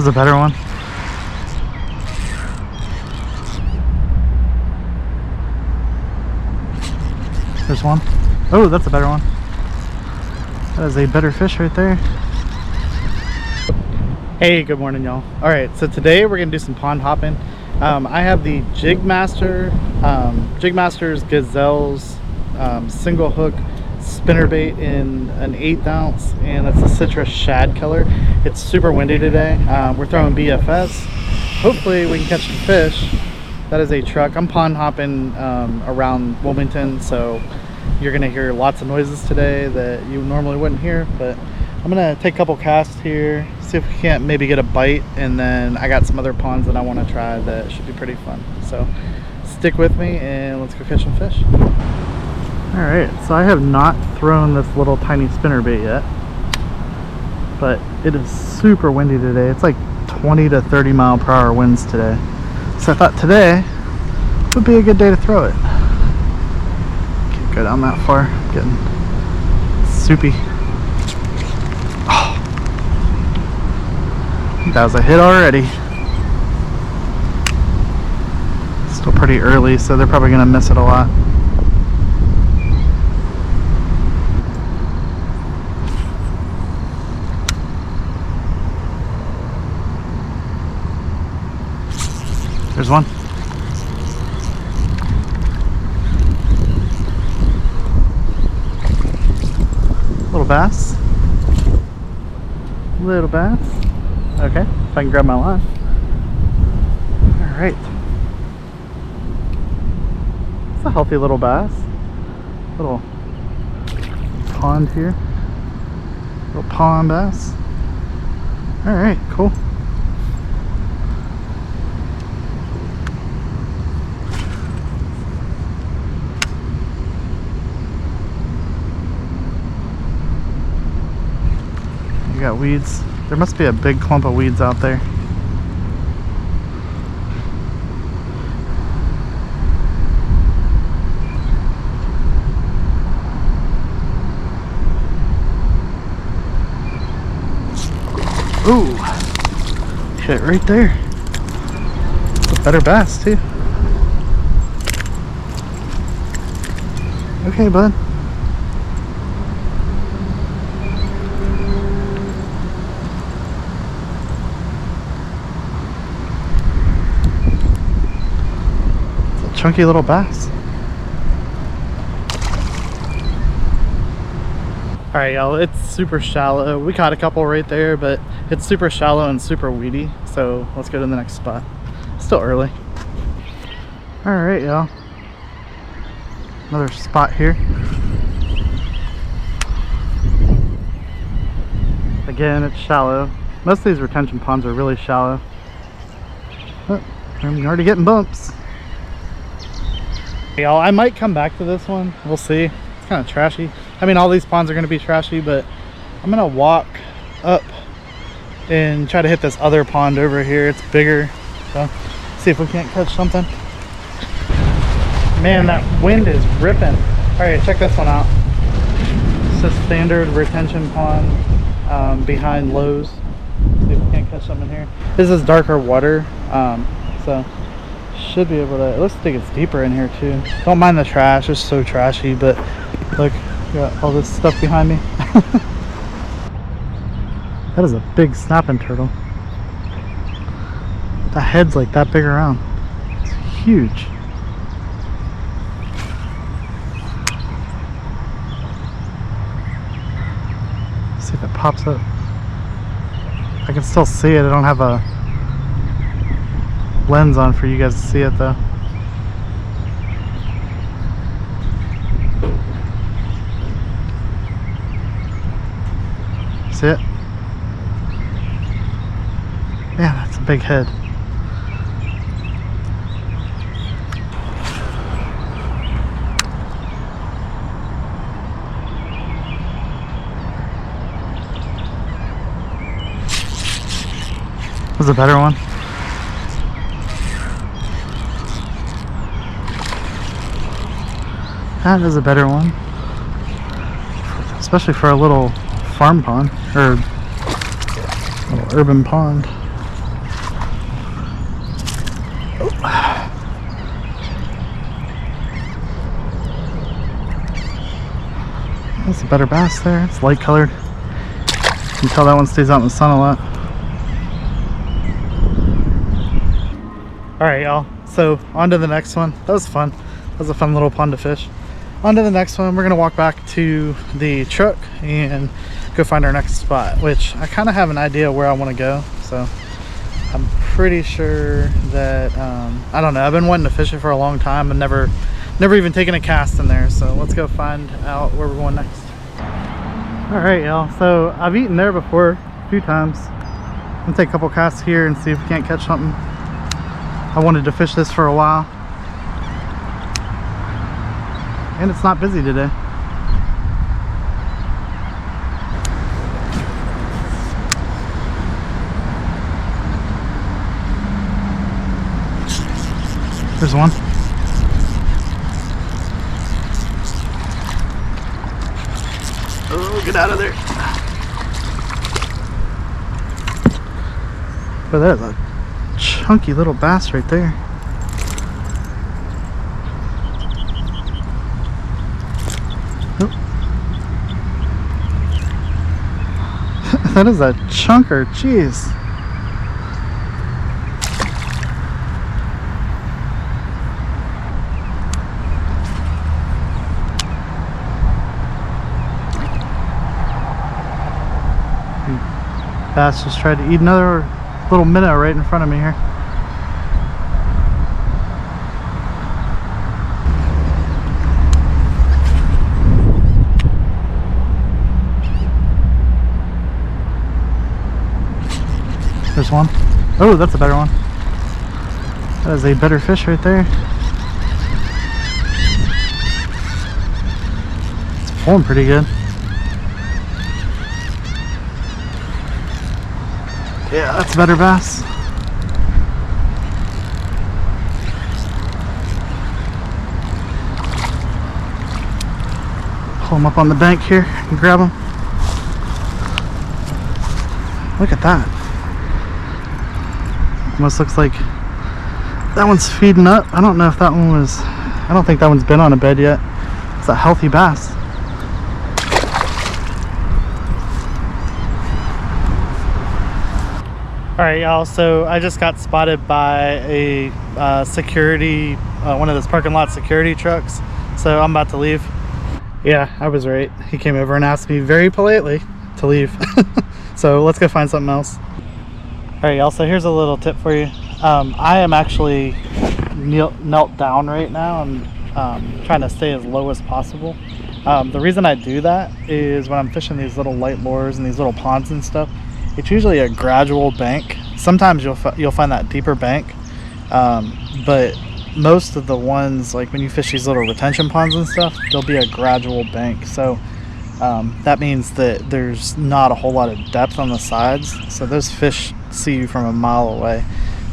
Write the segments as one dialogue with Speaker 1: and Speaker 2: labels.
Speaker 1: was a better one. There's one. Oh, that's a better one. That is a better fish right there. Hey, good morning, y'all. All right, so today we're gonna do some pond hopping. I have the Jigmaster's Gazelle's single hook spinnerbait in an 1/8 ounce, and it's a citrus shad color. It's super windy today. We're throwing BFS. Hopefully we can catch some fish. That is a truck. I'm pond hopping around Wilmington, so you're gonna hear lots of noises today that you normally wouldn't hear, but I'm gonna take a couple casts here, see if we can't maybe get a bite, and then I got some other ponds that I want to try that should be pretty fun. So stick with me and let's go catch some fish. Alright, so I have not thrown this little tiny spinnerbait yet, but it is super windy today. It's like 20 to 30 mile per hour winds today. So I thought today would be a good day to throw it. Can't go down that far, I'm getting soupy. Oh, that was a hit already. Still pretty early, so they're probably gonna miss it a lot. There's one. Little bass. Little bass. Okay, if I can grab my line. Alright. It's a healthy little bass. Little pond here. Little pond bass. Alright, cool. Got weeds. There must be a big clump of weeds out there. Ooh, hit right there. It's a better bass too. Okay, bud. Chunky little bass. All right, y'all, it's super shallow. We caught a couple right there, but it's super shallow and super weedy. So let's go to the next spot. Still early. All right, y'all. Another spot here. Again, it's shallow. Most of these retention ponds are really shallow. Oh, I'm already getting bumps. Y'all, I might come back to this one. We'll see. It's kind of trashy. I mean, all these ponds are going to be trashy, but I'm going to walk up and try to hit this other pond over here. It's bigger. So, see if we can't catch something. Man, that wind is ripping. All right, check this one out. It's a standard retention pond behind Lowe's. See if we can't catch something here. This is darker water, so should be able to. It looks like it's deeper in here too. Don't mind the trash, it's so trashy, but look, got all this stuff behind me. That is a big snapping turtle. The head's like that big around. It's huge. Let's see if it pops up. I can still see it. I don't have a lens on for you guys to see it though. See it? Yeah, that's a big head. Was a better one. That is a better one, especially for a little farm pond or little urban pond. That's a better bass there. It's light colored. You can tell that one stays out in the sun a lot. Alright, y'all. So, on to the next one. That was fun. That was a fun little pond to fish. On to the next one. We're going to walk back to the truck and go find our next spot, which I kind of have an idea where I want to go. So, I'm pretty sure that, I don't know. I've been wanting to fish it for a long time and never even taken a cast in there. So, let's go find out where we're going next. Alright, y'all. So, I've eaten there before a few times. I'm going to take a couple casts here and see if we can't catch something. I wanted to fish this for a while, and it's not busy today. There's one. Oh, get out of there. But there's a chunky little bass right there. Oh. That is a chunker, jeez. Bass just tried to eat another little minnow right in front of me here. There's one. Oh, that's a better one. That is a better fish right there. It's pulling pretty good. Yeah, that's a better bass. Pull him up on the bank here and grab him. Look at that. Almost looks like that one's feeding up. I don't know if that one was, I don't think that one's been on a bed yet. It's a healthy bass. Alright, y'all, so I just got spotted by a security, one of those parking lot security trucks. So I'm about to leave. Yeah, I was right. He came over and asked me very politely to leave. So let's go find something else. Alright, y'all, so here's a little tip for you. I am actually knelt down right now. I'm trying to stay as low as possible. The reason I do that is when I'm fishing these little light lures and these little ponds and stuff, it's usually a gradual bank. Sometimes you'll find that deeper bank, but most of the ones, like when you fish these little retention ponds and stuff, there'll be a gradual bank. So that means that there's not a whole lot of depth on the sides, so those fish see you from a mile away.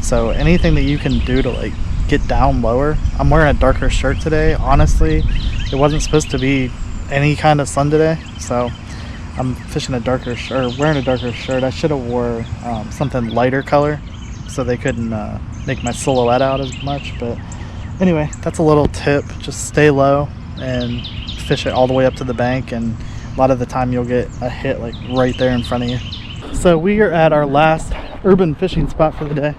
Speaker 1: So anything that you can do to like get down lower. I'm wearing a darker shirt today. Honestly, it wasn't supposed to be any kind of sun today, so I'm fishing a darker shirt, wearing a darker shirt. I should have wore something lighter color so they couldn't make my silhouette out as much. But anyway, that's a little tip. Just stay low and fish it all the way up to the bank, and a lot of the time you'll get a hit like right there in front of you. So we are at our last urban fishing spot for the day.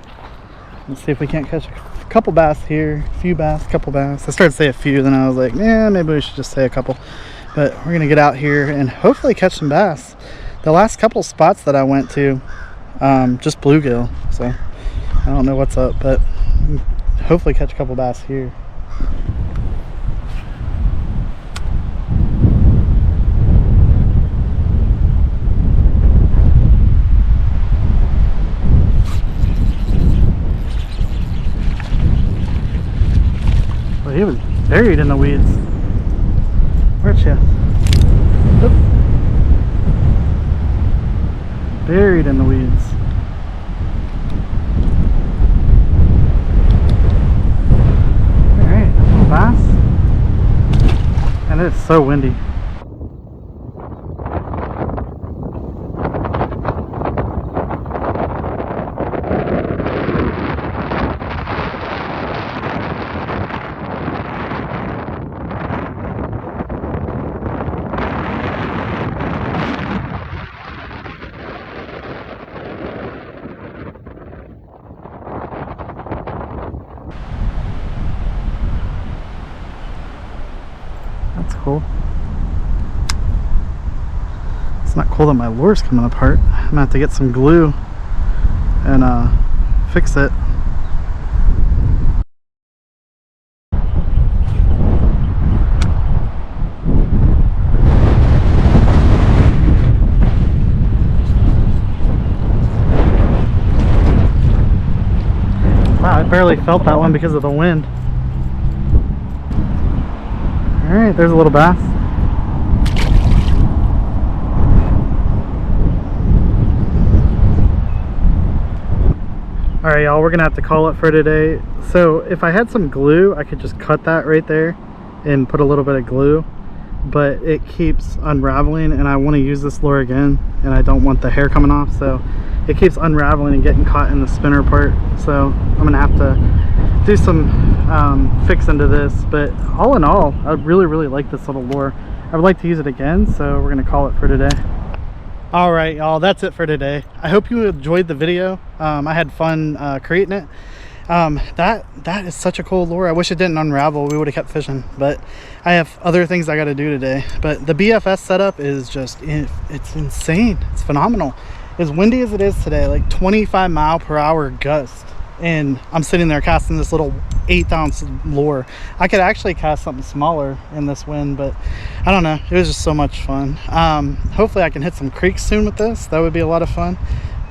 Speaker 1: Let's see if we can't catch a couple bass here, a few bass, couple bass. I started to say a few, then I was like, yeah, maybe we should just say a couple. But we're gonna get out here and hopefully catch some bass. The last couple spots that I went to, just bluegill. So I don't know what's up, but hopefully catch a couple bass here. Well, he was buried in the weeds. Where's she? Oop. Buried in the weeds. Alright, a little bass. And it's so windy. That's cool. It's not cool that my lure's coming apart. I'm gonna have to get some glue and fix it. Wow, I barely felt that one because of the wind. Alright, there's a little bass. Alright y'all, we're gonna have to call it for today. So if I had some glue, I could just cut that right there and put a little bit of glue, but it keeps unraveling and I want to use this lure again and I don't want the hair coming off, so it keeps unraveling and getting caught in the spinner part. So I'm gonna have to do some fixing to this, but all in all, I really like this little lure. I would like to use it again, so we're gonna call it for today. All right, y'all, that's it for today. I hope you enjoyed the video. I had fun creating it. That is such a cool lure. I wish it didn't unravel. We would have kept fishing, but I have other things I got to do today. But the BFS setup is just, it's insane. It's phenomenal. As windy as it is today, like 25-mile-per-hour gust, and I'm sitting there casting this little 1/8-ounce lure. I could actually cast something smaller in this wind, but I don't know, it was just so much fun. Hopefully I can hit some creeks soon with this. That would be a lot of fun.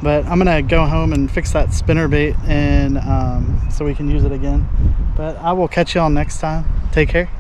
Speaker 1: But I'm gonna go home and fix that spinnerbait and so we can use it again. But I will catch y'all next time. Take care.